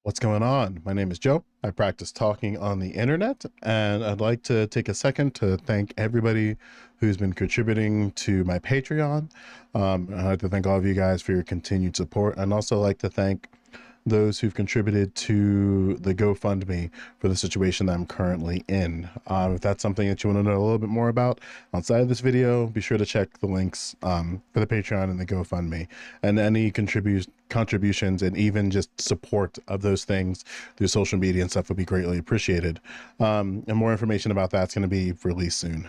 What's going on? My name is Joe. I practice talking on the internet, and I'd like to take a second to thank everybody who's been contributing to my Patreon. I'd like to thank all of you guys for your continued support, and also like to thank those who've contributed to the GoFundMe for the situation that I'm currently in. If that's something that you want to know a little bit more about outside of this video, be sure to check the links for the Patreon and the GoFundMe, and any contributions and even just support of those things through social media and stuff would be greatly appreciated. And more information about that's going to be released soon.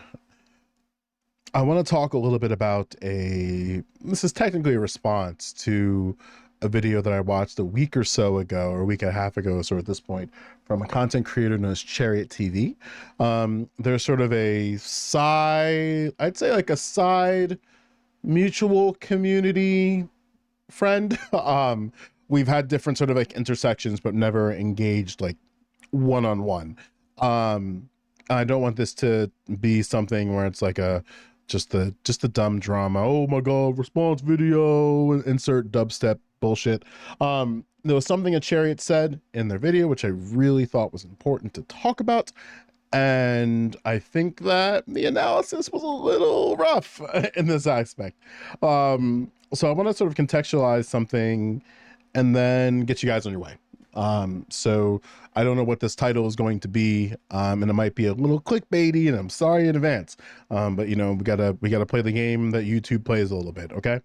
I want to talk a little bit about this is technically a response to a video that I watched a week or so ago, or a week and a half ago, so at this point, from a content creator known as Chariot TV. There's sort of a side, I'd say like a side mutual community friend. We've had different sort of like intersections, but never engaged like one-on-one. I don't want this to be something where it's like just the dumb drama. Oh my God, response video, insert dubstep bullshit. There was something a Chariot said in their video, which I really thought was important to talk about. And I think that the analysis was a little rough in this aspect. So I want to sort of contextualize something and then get you guys on your way. So I don't know what this title is going to be, and it might be a little clickbaity, and I'm sorry in advance. But you know, we gotta play the game that YouTube plays a little bit, okay?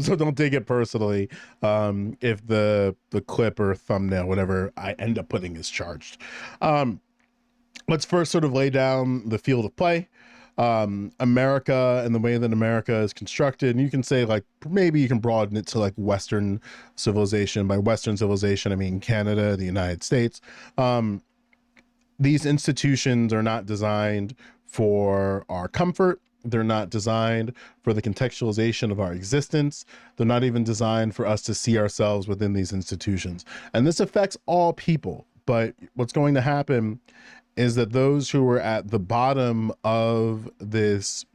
So don't take it personally if the clip or thumbnail, whatever I end up putting, is charged. Let's first sort of lay down the field of play. America and the way that America is constructed, and you can say like maybe you can broaden it to like Western civilization. By Western civilization I mean Canada, the United States. These institutions are not designed for our comfort. They're not designed for the contextualization of our existence. They're not even designed for us to see ourselves within these institutions, and this affects all people. But what's going to happen is that those who are at the bottom of this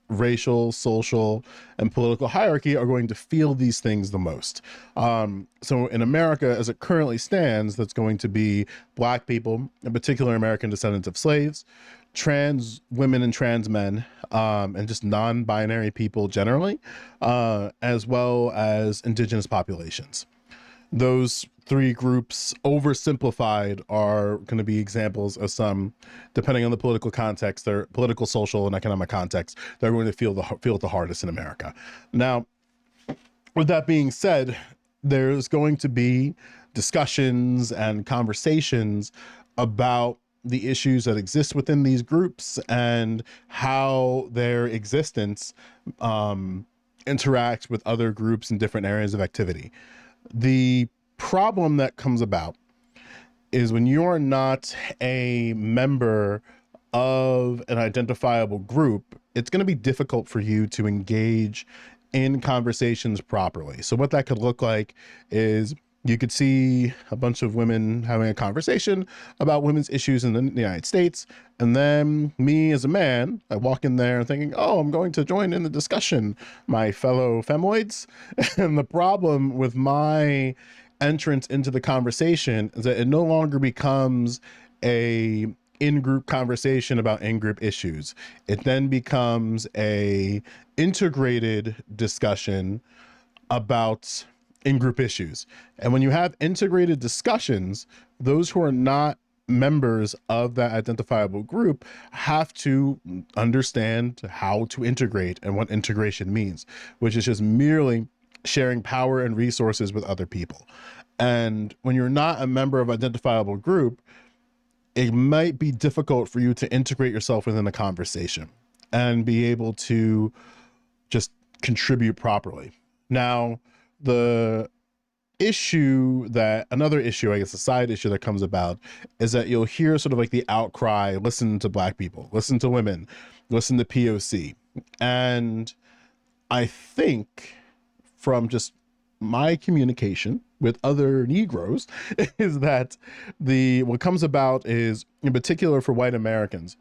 racial, social, and political hierarchy are going to feel these things the most. So in America, as it currently stands, that's going to be Black people, in particular American descendants of slaves, trans women and trans men, and just non-binary people generally, as well as indigenous populations. Those three groups, oversimplified, are going to be examples of some, depending on the political context, their political, social, and economic context, they're going to feel it the hardest in America. Now, with that being said, there's going to be discussions and conversations about the issues that exist within these groups and how their existence interacts with other groups in different areas of activity. The problem that comes about is when you are not a member of an identifiable group, it's going to be difficult for you to engage in conversations properly. So what that could look like is you could see a bunch of women having a conversation about women's issues in the United States. And then me as a man, I walk in there thinking, oh, I'm going to join in the discussion, my fellow femoids. And the problem with my entrance into the conversation is that it no longer becomes a in-group conversation about in-group issues. It then becomes a integrated discussion about in-group issues. And when you have integrated discussions, those who are not members of that identifiable group have to understand how to integrate and what integration means, which is just merely sharing power and resources with other people. And when you're not a member of an identifiable group, it might be difficult for you to integrate yourself within a conversation and be able to just contribute properly. Now, another issue, I guess a side issue that comes about, is that you'll hear sort of like the outcry, listen to Black people, listen to women, listen to POC. And I think from just my communication with other Negroes is that what comes about is, in particular for white Americans,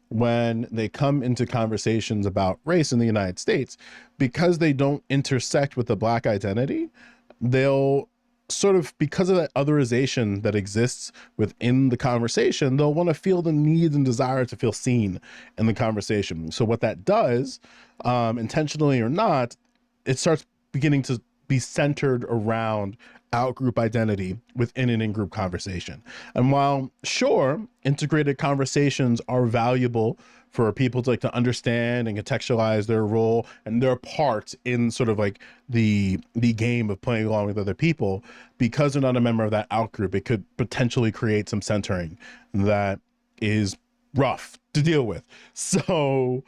when they come into conversations about race in the United States, because they don't intersect with the Black identity, they'll sort of because of that otherization that exists within the conversation, they'll want to feel the need and desire to feel seen in the conversation. So what that does, intentionally or not, it starts beginning to be centered around out-group identity within an in-group conversation. And while sure, integrated conversations are valuable for people to like to understand and contextualize their role and their part in sort of like the game of playing along with other people, because they're not a member of that out group, it could potentially create some centering that is rough to deal with. So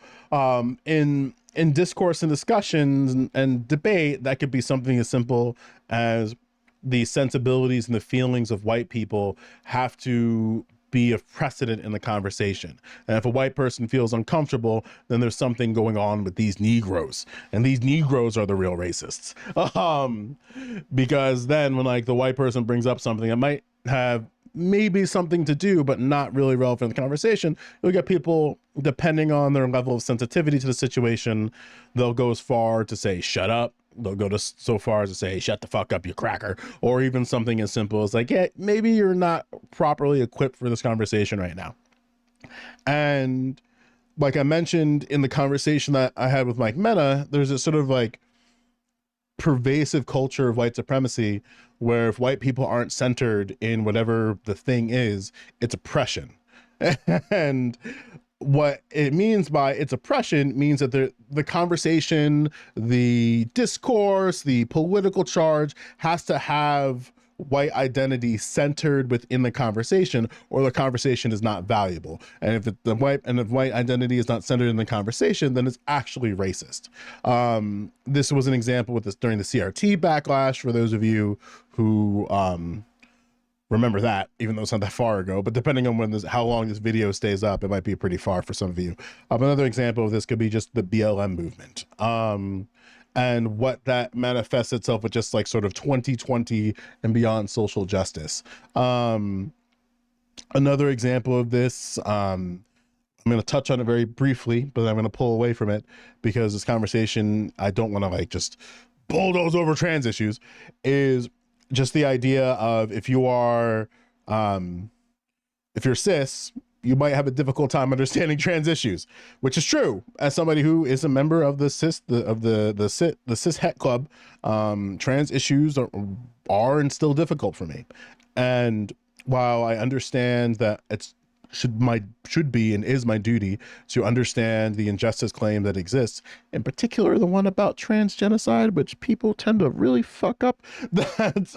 in discourse and discussions and debate, that could be something as simple as the sensibilities and the feelings of white people have to be a precedent in the conversation. And if a white person feels uncomfortable, then there's something going on with these Negroes, and these Negroes are the real racists. Because then when like the white person brings up something that might have maybe something to do, but not really relevant in the conversation, you'll get people, depending on their level of sensitivity to the situation, they'll go as far to say, shut up. They'll go to so far as to say, shut the fuck up, you cracker. Or even something as simple as like, yeah, maybe you're not properly equipped for this conversation right now. And like I mentioned in the conversation that I had with Mike Mena, there's this sort of like pervasive culture of white supremacy where if white people aren't centered in whatever the thing is, it's oppression. And what it means by its oppression means that the conversation, the discourse, the political charge has to have white identity centered within the conversation, or the conversation is not valuable. And if white identity is not centered in the conversation, then it's actually racist. This was an example with this during the CRT backlash, for those of you who remember that, even though it's not that far ago, but depending on how long this video stays up, it might be pretty far for some of you. Another example of this could be just the BLM movement. And what that manifests itself with just like sort of 2020 and beyond social justice. Another example of this, I'm going to touch on it very briefly, but I'm going to pull away from it because this conversation, I don't want to like just bulldoze over trans issues, is just the idea of if you're cis, you might have a difficult time understanding trans issues, which is true. As somebody who is a member of the cis het club, trans issues are and still difficult for me. And while I understand that it should be and is my duty to understand the injustice claim that exists, in particular the one about trans genocide, which people tend to really fuck up, that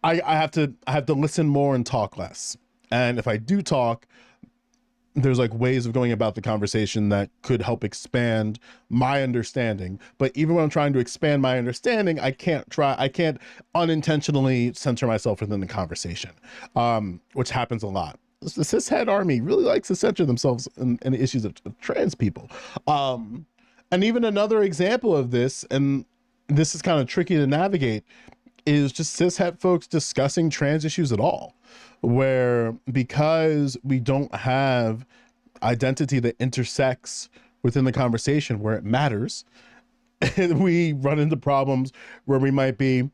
I have to listen more and talk less. And if I do talk, there's like ways of going about the conversation that could help expand my understanding. But even when I'm trying to expand my understanding, I can't unintentionally censor myself within the conversation, which happens a lot. The cishet army really likes to censor themselves in the issues of trans people. And even another example of this, and this is kind of tricky to navigate, is just cishet folks discussing trans issues at all, where because we don't have identity that intersects within the conversation where it matters, we run into problems where we might be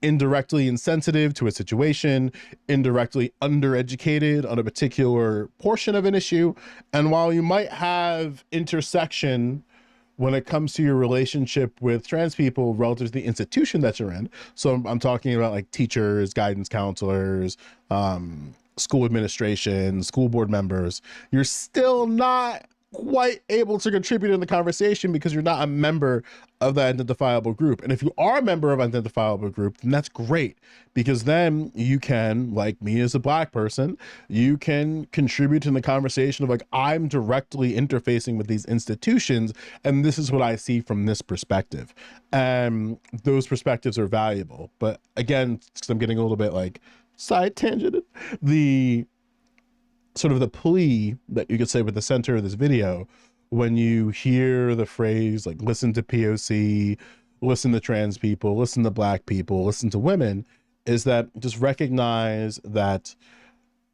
indirectly insensitive to a situation, indirectly undereducated on a particular portion of an issue. And while you might have intersection when it comes to your relationship with trans people relative to the institution that you're in, so I'm talking about like teachers, guidance counselors, school administration, school board members, you're still not quite able to contribute in the conversation because you're not a member of the identifiable group. And if you are a member of an identifiable group, then that's great, because then you can, like me as a Black person, you can contribute in the conversation of like, I'm directly interfacing with these institutions, and this is what I see from this perspective. And those perspectives are valuable. But again, because I'm getting a little bit like side tangented, the sort of the plea that you could say with the center of this video, when you hear the phrase like listen to POC, listen to trans people, listen to Black people, listen to women, is that just recognize that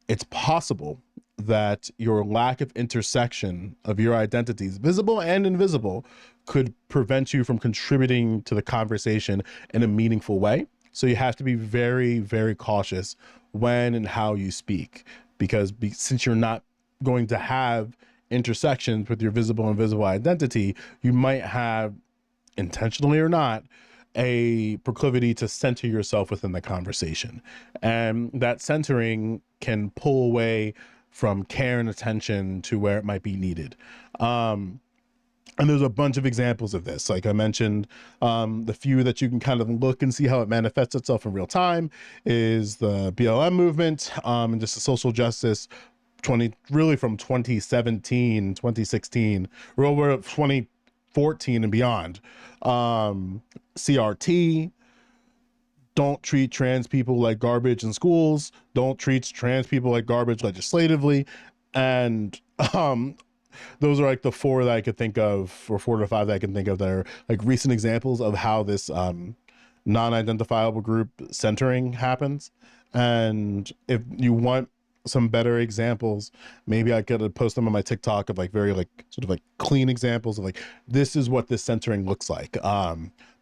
it's possible that your lack of intersection of your identities, visible and invisible, could prevent you from contributing to the conversation in a meaningful way. So you have to be very, very cautious when and how you speak, because since you're not going to have intersections with your visible and invisible identity, you might have, intentionally or not, a proclivity to center yourself within the conversation. And that centering can pull away from care and attention to where it might be needed. And there's a bunch of examples of this. Like I mentioned, the few that you can kind of look and see how it manifests itself in real time is the BLM movement, and just the social justice really from 2017, 2016, real world 2014 and beyond. CRT, don't treat trans people like garbage in schools, don't treat trans people like garbage legislatively. And those are like the four that I could think of, or 4 to 5 that I can think of, that are like recent examples of how this non-identifiable group centering happens. And if you want some better examples, maybe I could post them on my TikTok of like very like sort of like clean examples of like, this is what this centering looks like.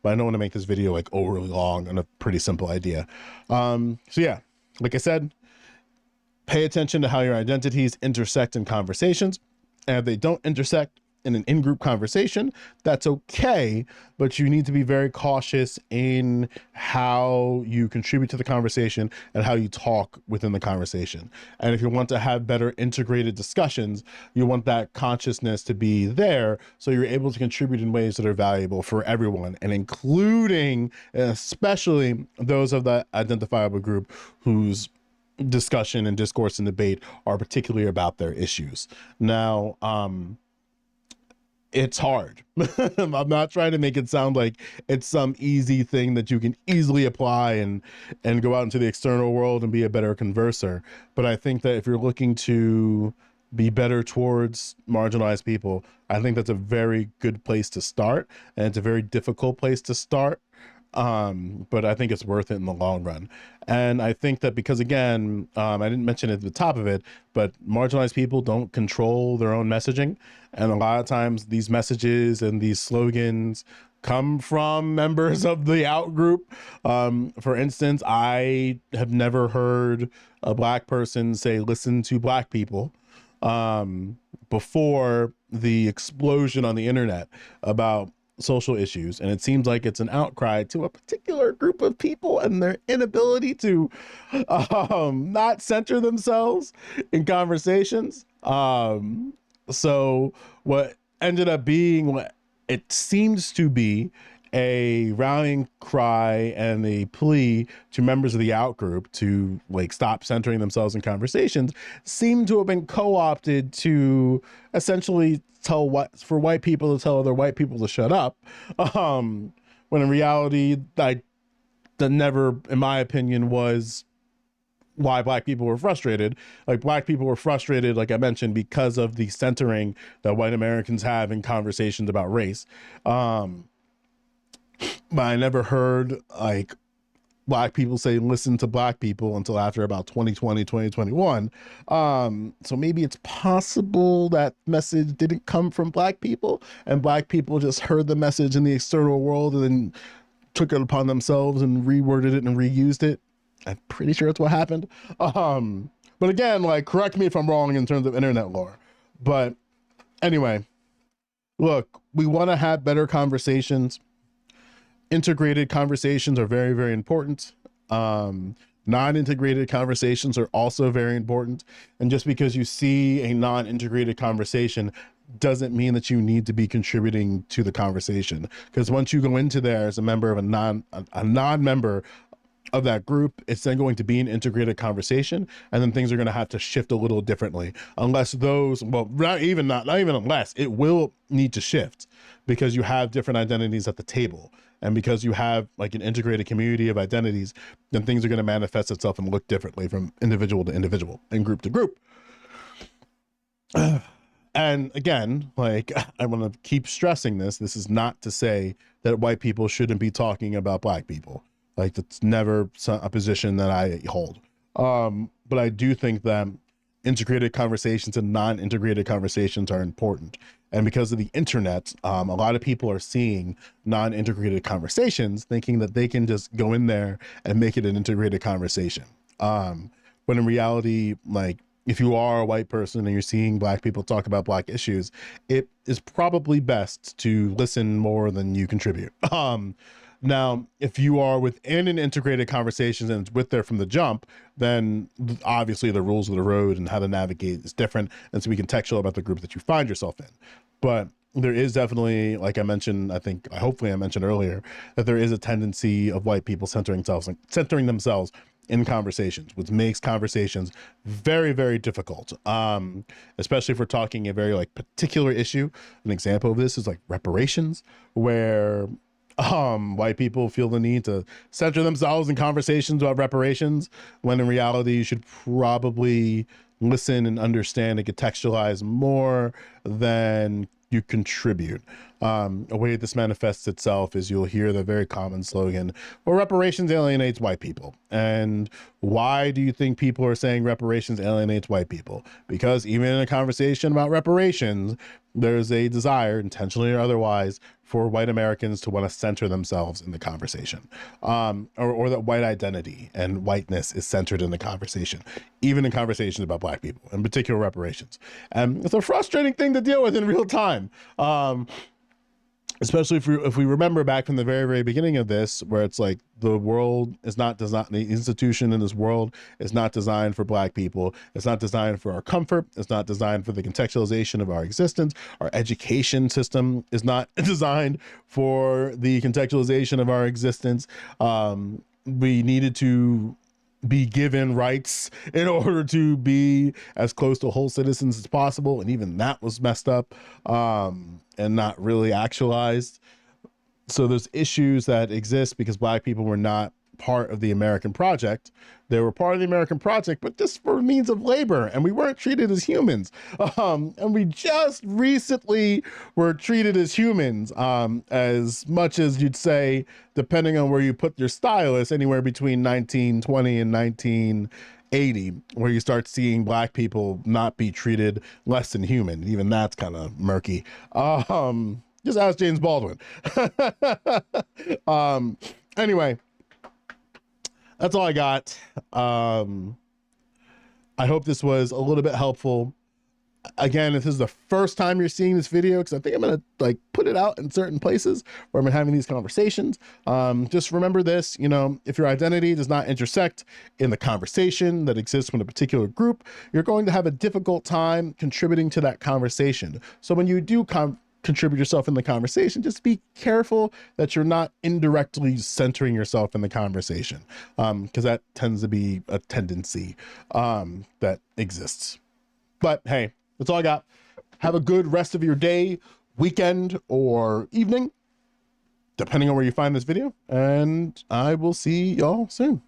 But I don't want to make this video like overly long on a pretty simple idea. So yeah, like I said, pay attention to how your identities intersect in conversations. And if they don't intersect in an in-group conversation, that's okay, but you need to be very cautious in how you contribute to the conversation and how you talk within the conversation. And if you want to have better integrated discussions, you want that consciousness to be there so you're able to contribute in ways that are valuable for everyone, and including, and especially those of the identifiable group whose discussion and discourse and debate are particularly about their issues. Now, it's hard. I'm not trying to make it sound like it's some easy thing that you can easily apply and go out into the external world and be a better converser. But I think that if you're looking to be better towards marginalized people, I think that's a very good place to start. And it's a very difficult place to start. But I think it's worth it in the long run. And I think that because, again, I didn't mention it at the top of it, but marginalized people don't control their own messaging. And a lot of times these messages and these slogans come from members of the out group. For instance, I have never heard a Black person say, listen to Black people, before the explosion on the internet about social issues. And it seems like it's an outcry to a particular group of people and their inability to not center themselves in conversations. So what ended up being what it seems to be a rallying cry and a plea to members of the out group to like stop centering themselves in conversations seemed to have been co-opted to essentially for white people to tell other white people to shut up, when in reality that never, in my opinion, was why Black people were frustrated. Like, Black people were frustrated, like I mentioned, because of the centering that white Americans have in conversations about race. But I never heard like Black people say listen to Black people until after about 2020, 2021. So maybe it's possible that message didn't come from Black people and Black people just heard the message in the external world and then took it upon themselves and reworded it and reused it. I'm pretty sure that's what happened. But again, like, correct me if I'm wrong in terms of internet lore. But anyway, look, we want to have better conversations. Integrated conversations are very, very important. Non-integrated conversations are also very important. And just because you see a non-integrated conversation doesn't mean that you need to be contributing to the conversation. Because once you go into there as a member of a non-member of that group, it's then going to be an integrated conversation, and then things are going to have to shift a little differently, unless those, well, not even unless, it will need to shift because you have different identities at the table. And because you have like an integrated community of identities, then things are going to manifest itself and look differently from individual to individual and group to group. And again, like, I want to keep stressing this. This is not to say that white people shouldn't be talking about Black people. Like, that's never a position that I hold. But I do think that integrated conversations and non-integrated conversations are important. And because of the internet, a lot of people are seeing non-integrated conversations thinking that they can just go in there and make it an integrated conversation. When in reality, like, if you are a white person and you're seeing Black people talk about Black issues, it is probably best to listen more than you contribute. Now, if you are within an integrated conversation and it's with there from the jump, then obviously the rules of the road and how to navigate is different. And so we can contextual about the group that you find yourself in. But there is definitely, like I mentioned, hopefully I mentioned earlier, that there is a tendency of white people centering themselves in conversations, which makes conversations very, very difficult. Especially if we're talking a very like particular issue. An example of this is like reparations, where white people feel the need to center themselves in conversations about reparations, when in reality you should probably listen and understand and contextualize more than you contribute. A way this manifests itself is you'll hear the very common slogan, well, reparations alienates white people. And why do you think people are saying reparations alienates white people? Because even in a conversation about reparations, there's a desire, intentionally or otherwise, for white Americans to want to center themselves in the conversation, or that white identity and whiteness is centered in the conversation, even in conversations about Black people, in particular reparations. And it's a frustrating thing to deal with in real time. Especially if we remember back from the very, very beginning of this, where it's like the world is not designed, the institution in this world is not designed for Black people. It's not designed for our comfort. It's not designed for the contextualization of our existence. Our education system is not designed for the contextualization of our existence. We needed to be given rights in order to be as close to whole citizens as possible. And even that was messed up and not really actualized. So there's issues that exist because Black people were not part of the American project. They were part of the American project, but just for means of labor, and we weren't treated as humans. And we just recently were treated as humans, as much as you'd say, depending on where you put your stylus, anywhere between 1920 and 1980, where you start seeing Black people not be treated less than human. Even that's kind of murky. Just ask James Baldwin. Anyway, that's all I got. I hope this was a little bit helpful. Again, if this is the first time you're seeing this video, because I think I'm gonna like put it out in certain places where I'm having these conversations. Just remember this, you know, if your identity does not intersect in the conversation that exists with a particular group, you're going to have a difficult time contributing to that conversation. So when you do contribute yourself in the conversation, just be careful that you're not indirectly centering yourself in the conversation, because that tends to be a tendency that exists. But hey, that's all I got. Have a good rest of your day, weekend, or evening, depending on where you find this video, and I will see y'all soon.